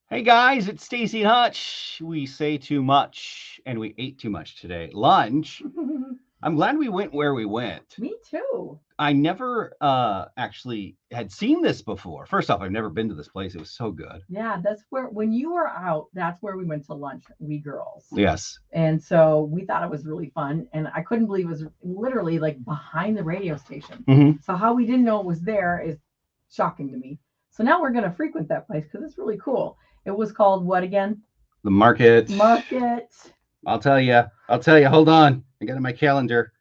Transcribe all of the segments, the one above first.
Hey guys, it's Staci and Hutch. We say too much and we ate too much today. Lunch. I'm glad we went where we went. Me too. I never actually had seen this before. First off, I've never been to this place. It was so good. Yeah, that's where when you were out, that's where we went to lunch, we girls. Yes. And so we thought it was really fun. And I couldn't believe it was literally like behind the radio station. Mm-hmm. So how we didn't know it was there is shocking to me. So now we're gonna frequent that place because it's really cool. It was called what again? The market. Market. I'll tell you. Hold on. I got it in my calendar.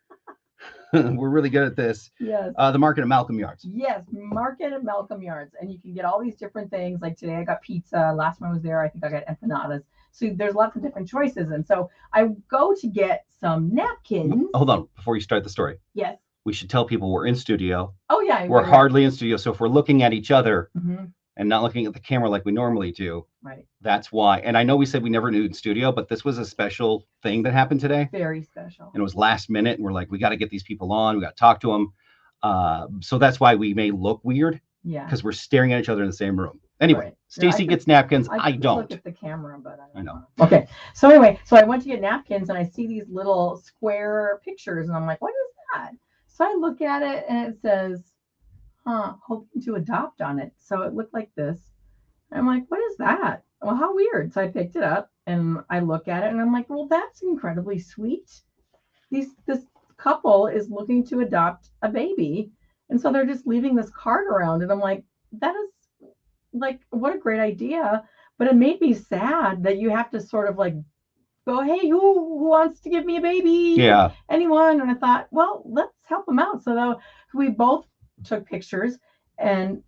We're really good at this. Yes. The market at Malcolm Yards. Yes, market at Malcolm Yards. And you can get all these different things. Like today I got pizza. Last time I was there, I think I got empanadas. So there's lots of different choices. And so I go to get some napkins. Hold on. Before you start the story. Yes. We should tell people we're in studio. Oh, yeah. We're hardly in studio. So if we're looking at each other and not looking at the camera like we normally do, right, that's why. And I know we said we never knew in studio, but this was a special thing that happened today. Very special. And it was last minute. And we're like, we got to get these people on. We got to talk to them. So that's why we may look weird. Yeah. Because we're staring at each other in the same room. Anyway, right. Staci gets napkins. I don't. Look at the camera, but I know. Okay. So anyway, so I went to get napkins and I see these little square pictures and I'm like, what is that? So I look at it and it says, hoping to adopt on it. So it looked like this. I'm like, what is that? Well, how weird. So I picked it up and I look at it and I'm like, well, that's incredibly sweet. This couple is looking to adopt a baby. And so they're just leaving this card around. And I'm like, that is like, what a great idea. But it made me sad that you have to sort of like go, hey, who wants to give me a baby? Yeah. Anyone? And I thought, well, let's help them out. So we both took pictures and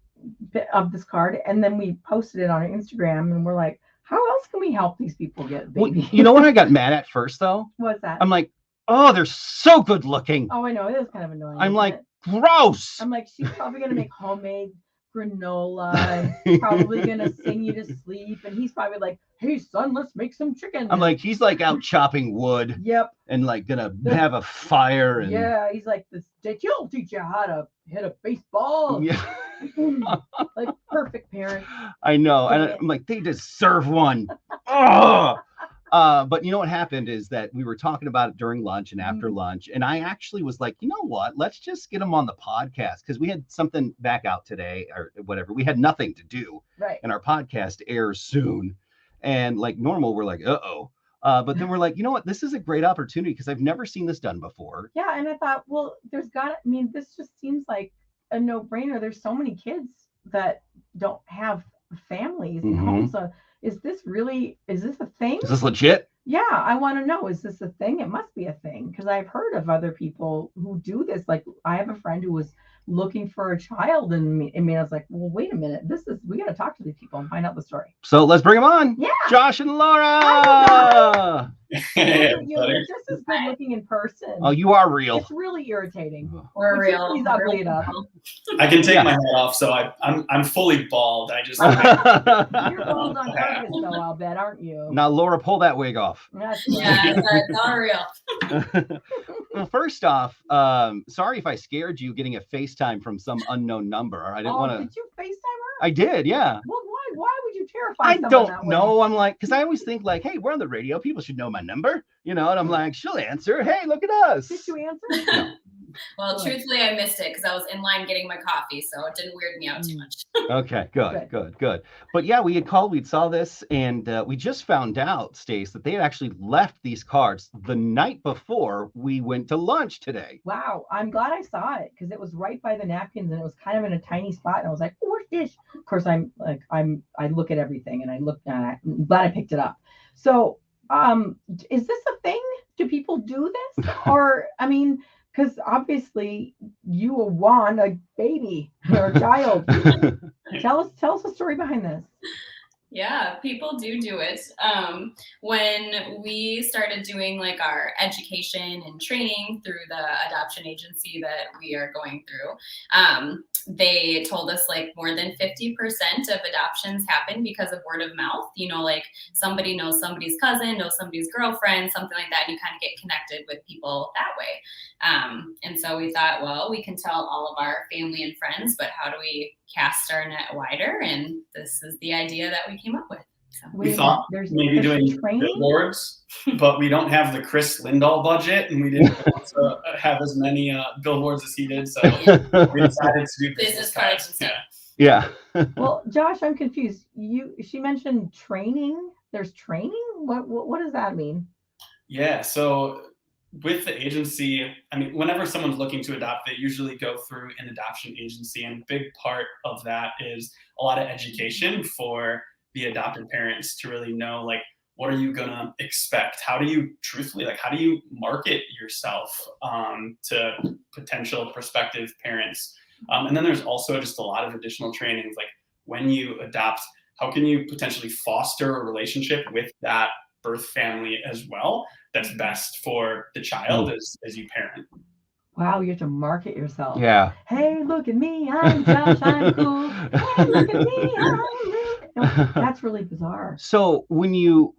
of this card and then we posted it on our Instagram and we're like, how else can we help these people get a baby? Well, you know what I got mad at first though? What's that? I'm like, oh, they're so good looking. Oh, I know. It is kind of annoying. I'm like, gross. I'm like, she's probably going to make homemade granola and probably going to sing you to sleep. And he's probably like, hey, son, let's make some chicken. I'm like, he's like out chopping wood. Yep. And like going to have a fire. And... yeah. He's like, he'll teach you how to hit a baseball. Yeah. Like perfect parent. I know. And I'm like, they deserve one. Oh. But you know what happened is that we were talking about it during lunch and after lunch. And I actually was like, you know what? Let's just get them on the podcast because we had something back out today or whatever. We had nothing to do. Right. And our podcast airs soon. And like normal, we're like, uh-oh. But then we're like, you know what? This is a great opportunity because I've never seen this done before. Yeah. And I thought, well, this just seems like a no-brainer. There's so many kids that don't have families at home. So is this a thing? Is this legit? Yeah, I want to know, is this a thing? It must be a thing because I've heard of other people who do this. Like I have a friend who was looking for a child and I was like, well, wait a minute. We got to talk to these people and find out the story. So let's bring them on. Yeah. Josh and Laura. You're just as good looking in person. Oh, you are real. It's really irritating. We're real. Please ugly it up. I can take my hat off, so I'm fully bald. I just You're bald on purpose, though, I'll bet, aren't you? Now, Laura, pull that wig off. That's right. Yeah, it's not real. Well, first off, sorry if I scared you getting a FaceTime from some unknown number. I didn't want to. Did you FaceTime her? I did, yeah. Well, why would you terrify I someone don't that way? know. I'm like, because I always think like, hey, we're on the radio. People should know my number, And I'm like, she'll answer. Hey, look at us. Did you answer? No. Well, truthfully, I missed it because I was in line getting my coffee, so it didn't weird me out too much. Okay, good. But yeah, we had called, we saw this, and we just found out, Stace, that they had actually left these cards the night before we went to lunch today. Wow, I'm glad I saw it because it was right by the napkins and it was kind of in a tiny spot, and I was like, oh, what's this? Of course, I look at everything, and I looked at it. I'm glad I picked it up. So, is this a thing? Do people do this? Or, I mean, because obviously you want a baby or a child. Tell us the story behind this. Yeah, people do it. When we started doing like our education and training through the adoption agency that we are going through, they told us like more than 50% of adoptions happen because of word of mouth. Like somebody knows somebody's cousin, knows somebody's girlfriend, something like that, and you kind of get connected with people that way. And so we thought, well, we can tell all of our family and friends, but how do we cast our net wider? And this is the idea that we came up with. So, We thought maybe doing billboards, but we don't have the Chris Lindahl budget, and we didn't want to have as many billboards as he did, so we decided to do business cards instead. Yeah. Well, Josh, I'm confused. She mentioned training. There's training? What does that mean? Yeah, so with the agency, I mean, whenever someone's looking to adopt, they usually go through an adoption agency, and a big part of that is a lot of education for the adopted parents to really know, like, what are you gonna expect? How do you truthfully, like, how do you market yourself to potential prospective parents? And then there's also just a lot of additional trainings, like when you adopt, how can you potentially foster a relationship with that birth family as well that's best for the child as you parent. Wow, you have to market yourself. Yeah. Hey, look at me, I'm Josh, I'm cool. Hey, look at me, I'm Luke. No, that's really bizarre. So when you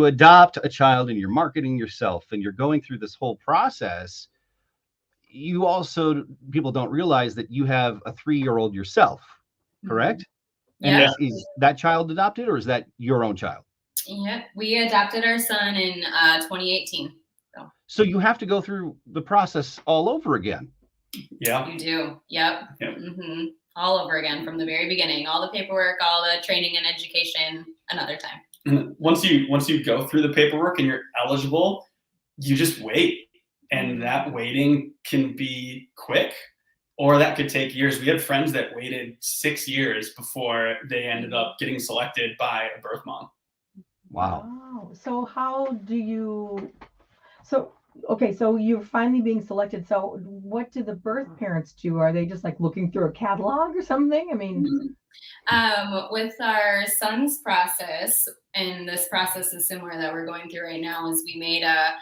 adopt a child and you're marketing yourself and you're going through this whole process, you also, people don't realize that you have a 3-year-old yourself, correct? Yeah. And is that child adopted, or is that your own child? Yep, we adopted our son in 2018. So you have to go through the process all over again. Yeah, you do. Yep. Mm-hmm. All over again from the very beginning. All the paperwork, all the training and education. Another time. And once you go through the paperwork and you're eligible, you just wait, and that waiting can be quick, or that could take years. We had friends that waited 6 years before they ended up getting selected by a birth mom. Wow. So how do you, so you're finally being selected. So what do the birth parents do? Are they just like looking through a catalog or something? I mean, with our son's process, and this process is similar that we're going through right now, is we made a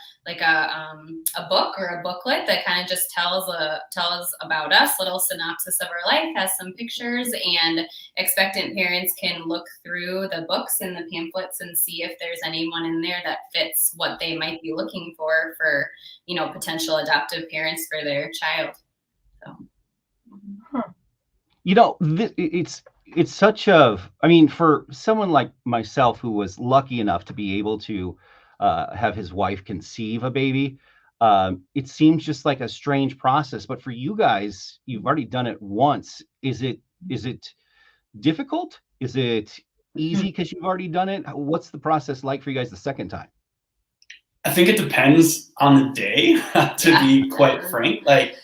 book or a booklet that kind of just tells about us, little synopsis of our life, has some pictures, and expectant parents can look through the books and the pamphlets and see if there's anyone in there that fits what they might be looking for potential adoptive parents for their child. So. It's such a, I mean, for someone like myself who was lucky enough to be able to have his wife conceive a baby, it seems just like a strange process. But for you guys, you've already done it once. Is it difficult? Is it easy because you've already done it? What's the process like for you guys the second time? I think it depends on the day, to be quite frank. Like,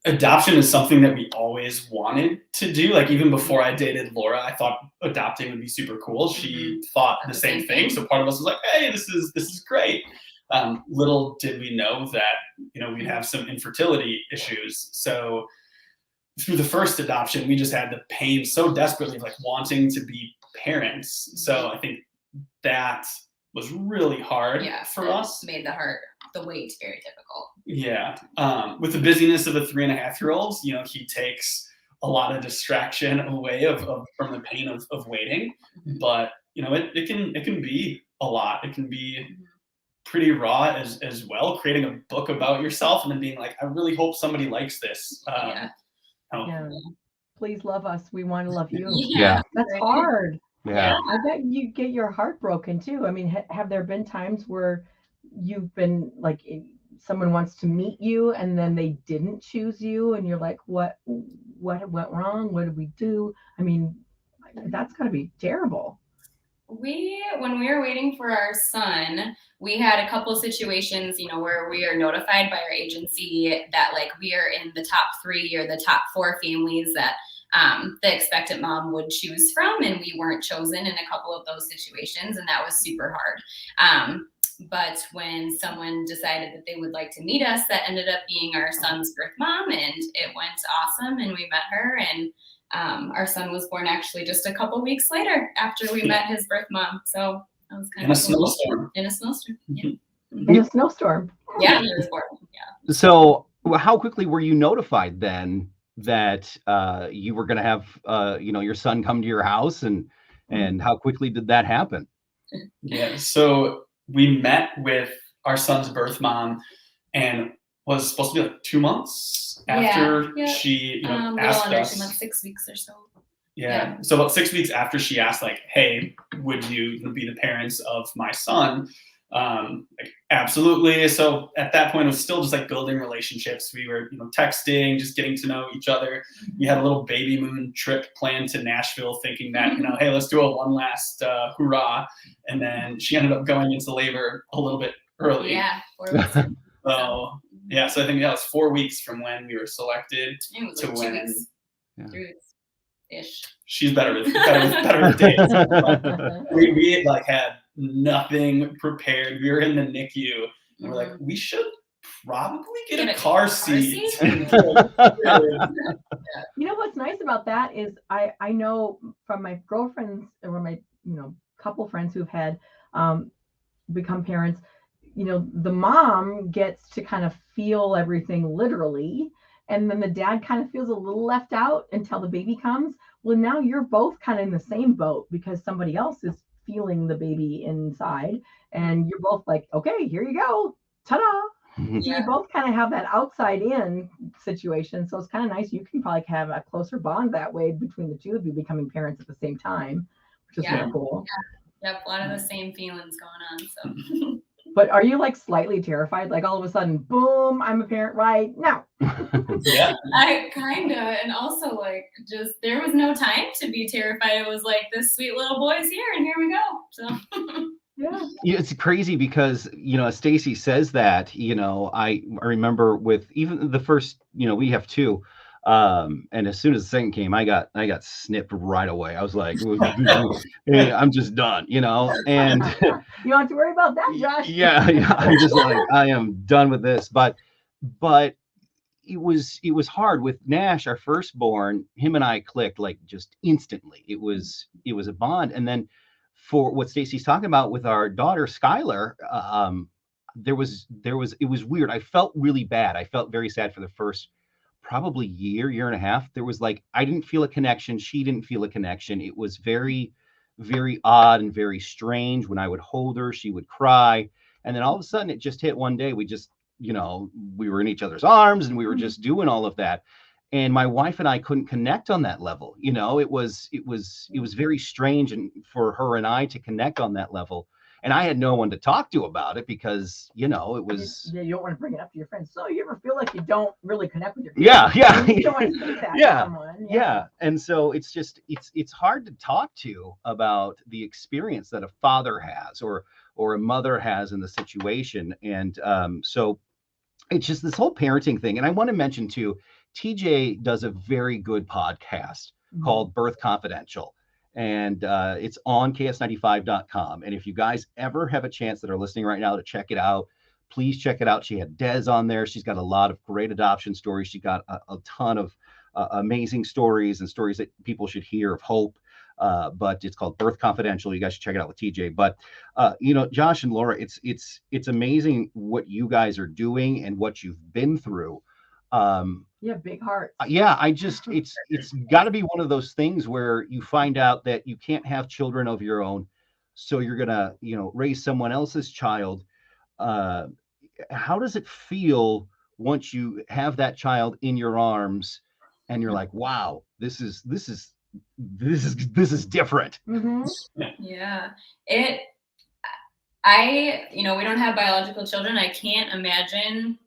adoption is something that we always wanted to do. Like, even before I dated Laura, I thought adopting would be super cool. She thought the same thing. So part of us was like, hey, this is great. Little did we know that, we'd have some infertility issues. So through the first adoption, we just had the pain so desperately of like wanting to be parents. So I think that was really hard for us. Made the wait very difficult. Yeah. With the busyness of a 3.5-year-old, he takes a lot of distraction away from the pain of waiting. But it can be a lot. It can be pretty raw as well, creating a book about yourself and then being like, I really hope somebody likes this. Please love us. We want to love you. Yeah. That's hard. Yeah. I bet you get your heart broken too. I mean, have there been times where you've been like, someone wants to meet you and then they didn't choose you and you're like, what went wrong? What did we do? I mean, that's gotta be terrible. When we were waiting for our son, we had a couple of situations, where we are notified by our agency that like we are in the top 3 or the top 4 families that the expectant mom would choose from, and we weren't chosen in a couple of those situations, and that was super hard. But when someone decided that they would like to meet us, that ended up being our son's birth mom, and it went awesome, and we met her, and our son was born actually just a couple weeks later after we met his birth mom. So that was kind of cool. In a snowstorm. Yeah. In a snowstorm. Yeah, he was born. Yeah. So how quickly were you notified then that you were going to have your son come to your house, and how quickly did that happen? Yeah. So we met with our son's birth mom, and was supposed to be like 2 months after she asked us. 2 months, 6 weeks or so. Yeah. So about 6 weeks after she asked, like, hey, would you be the parents of my son? Like, absolutely. So at that point, it was still just like building relationships. We were, texting, just getting to know each other. We had a little baby moon trip planned to Nashville, thinking that, hey, let's do a one last hurrah. And then she ended up going into labor a little bit early. Yeah, 4 weeks. So yeah, so I think that was 4 weeks from when we were selected It was to like 2 when. weeks. Yeah. 3 weeks ish. She's better with dates. we like had nothing prepared. We were in the NICU and we're like, we should probably get a car seat. You know what's nice about that is I know from my girlfriends or my couple friends who've had become parents, the mom gets to kind of feel everything literally, and then the dad kind of feels a little left out until the baby comes. Well, now you're both kind of in the same boat because somebody else is feeling the baby inside, and you're both like, okay, here you go, ta-da. So you both kind of have that outside in situation. So it's kind of nice. You can probably have a closer bond that way between the two of you becoming parents at the same time, which is really cool. Yep, a lot of the same feelings going on. So. But are you like slightly terrified? Like all of a sudden, boom, I'm a parent right now. Yeah. I kind of, and also like just there was no time to be terrified. It was like this sweet little boy's here, and here we go. So. Yeah. It's crazy because, as Staci says that, I remember with even the first, we have two. And as soon as the second came, I got snipped right away. I was like, hey, I'm just done, and you don't have to worry about that, Josh. Yeah. I'm just like, I am done with this. But it was hard with Nash, our firstborn. Him and I clicked like just instantly. It was a bond. And then for what Staci's talking about with our daughter Skylar, it was weird. I felt really bad. I felt very sad for the first probably year and a half. There was like, I didn't feel a connection. She didn't feel a connection. It was very, very odd and very strange. When I would hold her, she would cry. And then all of a sudden it just hit one day. We just, we were in each other's arms and we were just doing all of that. And my wife and I couldn't connect on that level. It was very strange and for her and I to connect on that level. And I had no one to talk to about it because, it was. Yeah, you don't want to bring it up to your friends. So you ever feel like you don't really connect with your friends? Yeah. You don't want to say that to someone. Yeah. And so it's just, it's hard to talk to about the experience that a father has or a mother has in the situation. And so it's just this whole parenting thing. And I want to mention too, TJ does a very good podcast called Birth Confidential. And it's on ks95.com. And if you guys ever have a chance that are listening right now to check it out, please check it out. She had Des on there. She's got a lot of great adoption stories. She got a ton of amazing stories and stories that people should hear of hope. But it's called Birth Confidential. You guys should check it out with TJ. But Josh and Laura, it's amazing what you guys are doing and what you've been through. Yeah, big heart. Yeah, it's got to be one of those things where you find out that you can't have children of your own, so you're gonna, raise someone else's child. How does it feel once you have that child in your arms, and you're like, wow, this is different. Mm-hmm. Yeah, we don't have biological children. I can't imagine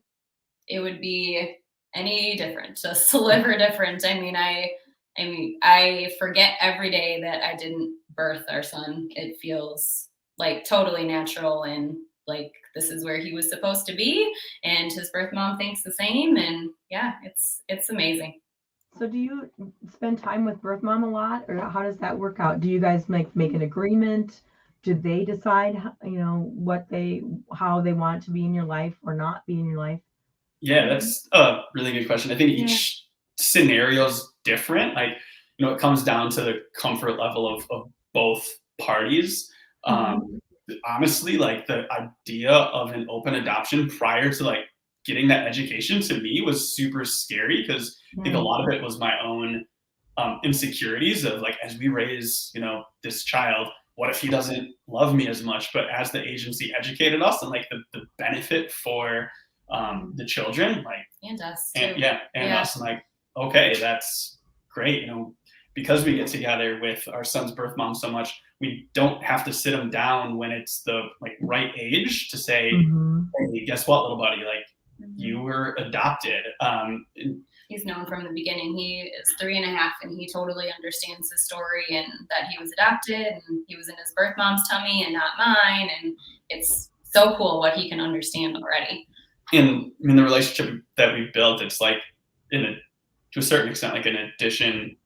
it would be any different, just a sliver different. I mean, I forget every day that I didn't birth our son. It feels like totally natural and like this is where he was supposed to be, and his birth mom thinks the same. And yeah, it's amazing. So do you spend time with birth mom a lot, or how does that work out? Do you guys make an agreement? Do they decide, how they want to be in your life or not be in your life? Yeah, that's a really good question. I think each scenario is different. Like, it comes down to the comfort level of both parties. Honestly, like the idea of an open adoption prior to like getting that education to me was super scary because I think a lot of it was my own insecurities of like, as we raise, this child, what if he doesn't love me as much? But as the agency educated us and like the benefit for the children, like, and us and too. us, and like, okay, that's great. because we get together with our son's birth mom so much, we don't have to sit him down when it's the like right age to say, hey, guess what, little buddy, like you were adopted. He's known from the beginning. He is 3.5 and he totally understands his story and that he was adopted and he was in his birth mom's tummy and not mine. And it's so cool what he can understand already. In the relationship that we've built, it's like to a certain extent, like an addition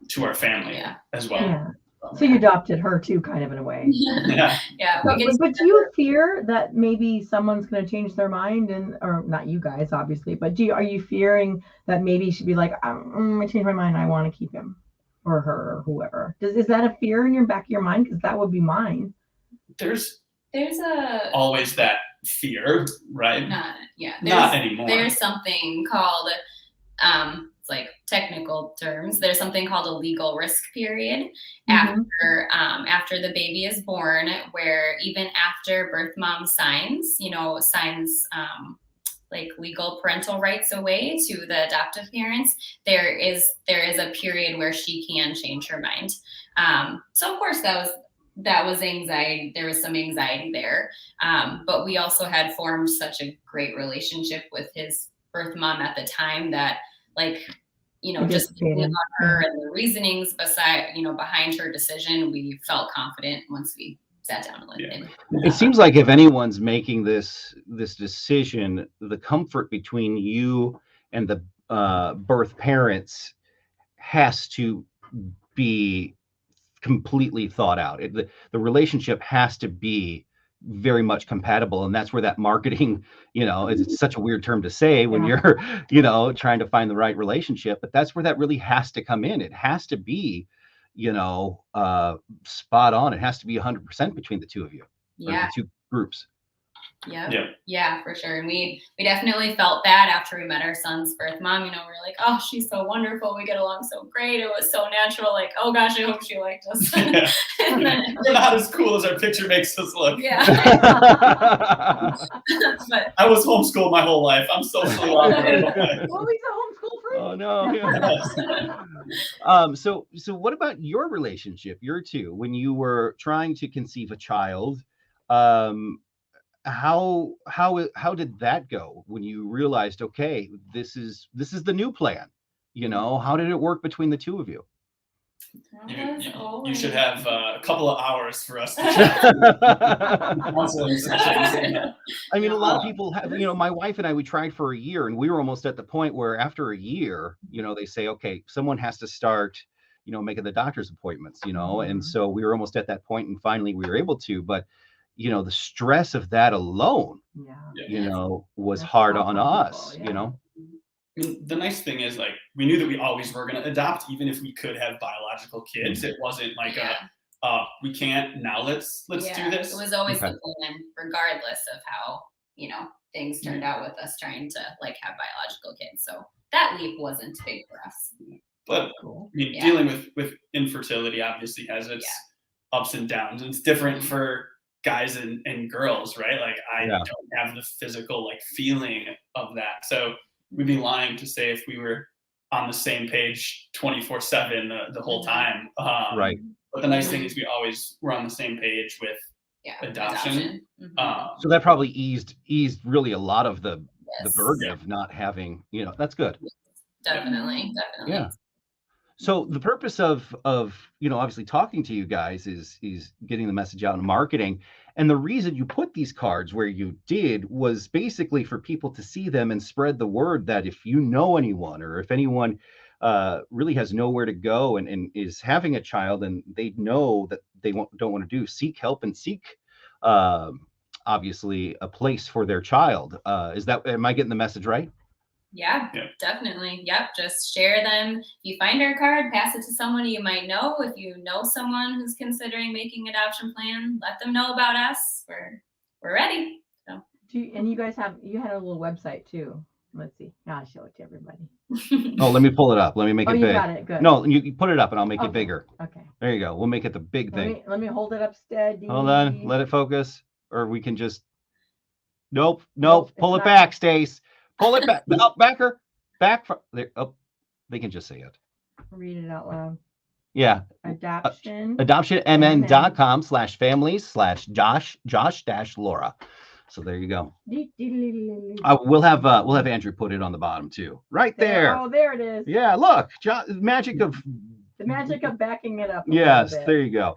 to our family as well. Yeah. So you adopted her too, kind of in a way. Yeah. But do you fear that maybe someone's going to change their mind, or not you guys, obviously, but are you fearing that maybe she'd be like, I'm going to change my mind, I want to keep him or her or whoever? Is that a fear in your back of your mind? Because that would be mine. There's always that fear, right? Not anymore. There's something called it's like technical terms. There's something called a legal risk period after the baby is born, where even after birth mom signs like legal parental rights away to the adoptive parents, there is a period where she can change her mind. So of course that was anxiety. There was some anxiety there. But we also had formed such a great relationship with his birth mom at the time that, like, just thinking about her and the reasonings behind her decision, we felt confident once we sat down and looked in. It seems like if anyone's making this decision, the comfort between you and the birth parents has to be completely thought out. The relationship has to be very much compatible, and that's where that marketing, it's such a weird term to say when you're trying to find the right relationship, but that's where that really has to come in. It has to be spot on. It has to be 100% between the two of you, or the two groups. Yeah, for sure. And we definitely felt that after we met our son's birth mom. We were like, oh, she's so wonderful, we get along so great, it was so natural, like, oh gosh, I hope she liked us. And then, we're not as cool as our picture makes us look. But I was homeschooled my whole life. I'm socially awkward. Well, he's a homeschool free. Oh no. So what about your relationship, your two, when you were trying to conceive a child? How did that go when you realized, okay, this is the new plan? How did it work between the two of you? You should have a couple of hours for us to counseling sessions. I mean, a lot of people have, my wife and I, we tried for a year, and we were almost at the point where after a year, they say, okay, someone has to start, making the doctor's appointments, and so we were almost at that point, and finally we were able to, but the stress of that alone, was That's hard so on possible, us, The nice thing is, like, we knew that we always were going to adopt, even if we could have biological kids. It wasn't like we can't now. Let's do this. It was always the plan, regardless of how things turned out with us trying to like have biological kids. So that leap wasn't big for us. But dealing with infertility obviously has its ups and downs. It's different for guys and girls, right? Like I don't have the physical like feeling of that. So we'd be lying to say if we were on the same page 24/7 the whole time. Right. But the nice thing is we always were on the same page with adoption. So that probably eased really a lot of the burden of not having, that's good. Definitely. Yeah. So the purpose of obviously talking to you guys is getting the message out in marketing. And the reason you put these cards where you did was basically for people to see them and spread the word that if you know anyone, or if anyone really has nowhere to go and is having a child and they know that they don't want to seek help and seek obviously a place for their child. Am I getting the message right? Yeah, definitely. Yep. Just share them. If you find our card, pass it to someone you might know. If you know someone who's considering making an adoption plan, let them know about us. We're ready. So. And you guys had a little website too. Let's see. I'll show it to everybody. Oh, let me pull it up. Let me make it big. You got it. Good. No, you put it up and I'll make it bigger. Okay. There you go. We'll make it the big thing. Let me hold it up steady. Hold on. Let it focus. Or we can just. Nope. Pull it back, Stace. Pull it back. Back. There. Oh, they can just say it. Read it out loud. Yeah. Adoption. adoptionmn.com/families/Josh-Laura. So there you go. We'll have Andrew put it on the bottom too. Right there. Oh, there it is. Yeah, look. Magic of The magic of backing it up. Yes, there you go.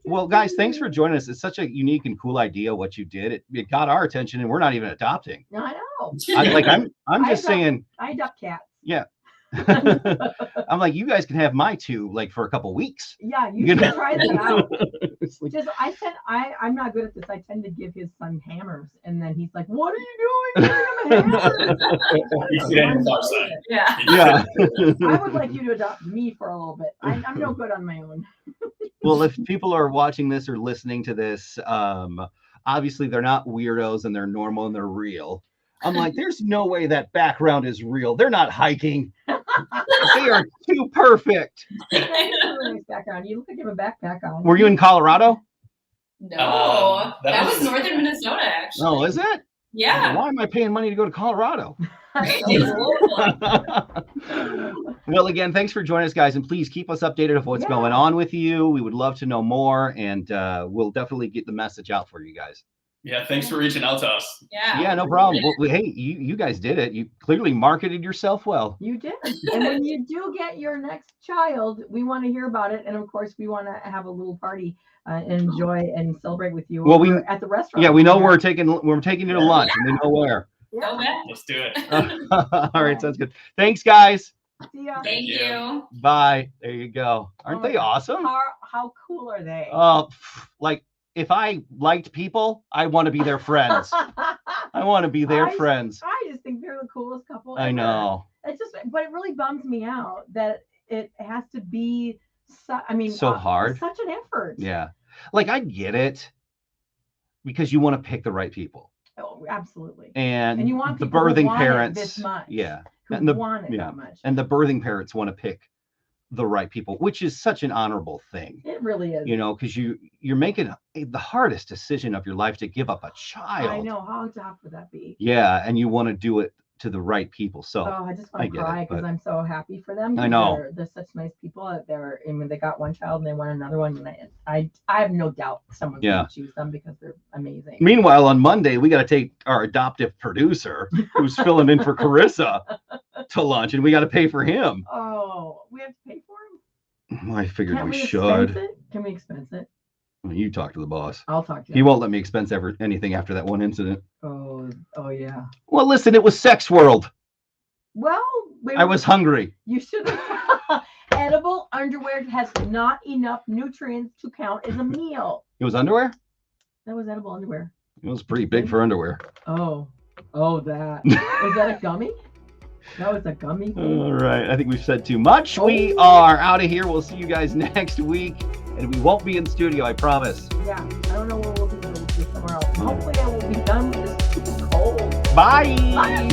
Well, guys, thanks for joining us. It's such a unique and cool idea what you did. It got our attention, and we're not even adopting. I know. I'm just saying. I adopt cats. Yeah. I'm like, you guys can have my two like for a couple weeks. Yeah, you should try that out. Like, I'm not good at this. I tend to give his son hammers, and then he's like, "What are you doing? Giving him hammers?" Yeah. yeah. I would like you to adopt me for a little bit. I'm no good on my own. Well, if people are watching this or listening to this, obviously they're not weirdos and they're normal and they're real. I'm like, there's no way that background is real. They're not hiking. They are too perfect. Really nice background. You look like you have a backpack on. Were you in Colorado? No, that was northern Minnesota, actually. Oh, is it? Yeah. Why am I paying money to go to Colorado? Right? Well, again, thanks for joining us, guys, and please keep us updated of what's going on with you. We would love to know more, and we'll definitely get the message out for you guys. Yeah, thanks for reaching out to us. Yeah, no problem. Well, hey, you guys did it. You clearly marketed yourself well. You did. And when you do get your next child, we want to hear about it, and of course, we want to have a little party, enjoy and celebrate with you. Well, at the restaurant. Yeah, we know we're taking you to lunch, and we know where. Yeah. Let's do it. All right, sounds good. Thanks, guys. See ya. Thank you. Bye. There you go. Aren't they awesome? How cool are they? Like if I liked people, I want to be their friends. I want to be their friends. I just think they're the coolest couple I ever. know. It's just, but it really bums me out that it has to be. So hard. Such an effort. Yeah, like I get it because you want to pick the right people. Oh, absolutely. And you want the people who birthing want it parents. this much. Yeah. Who And want it that much. And the birthing parents want to pick the right people, which is such an honorable thing. It really is. You know, because you're making the hardest decision of your life to give up a child. I know. How tough would that be? Yeah, and you want to do it to the right people. So I just want to cry because I'm so happy for them. I know. They're such nice people. And when they got one child and they want another one, and I have no doubt someone's going to choose them because they're amazing. Meanwhile, on Monday, we got to take our adoptive producer who's filling in for Carissa to lunch, and we got to pay for him. Oh, we have to pay for him? I figured Can't we expense should. it? Can we expense it? Well, you talk to the boss. I'll talk to him. He won't let me expense anything after that one incident. Oh yeah. Well, listen, it was Sex World. Well, I was hungry. You should have. Edible underwear has not enough nutrients to count as a meal. It was underwear? That was edible underwear. It was pretty big for underwear. Oh, that. Was that a gummy? That was a gummy thing. All right. I think we've said too much. We are out of here. We'll see you guys next week. And we won't be in studio, I promise. Yeah. I don't know where we'll be. We'll be somewhere else. Hopefully I will be done with this cold. Bye. Bye.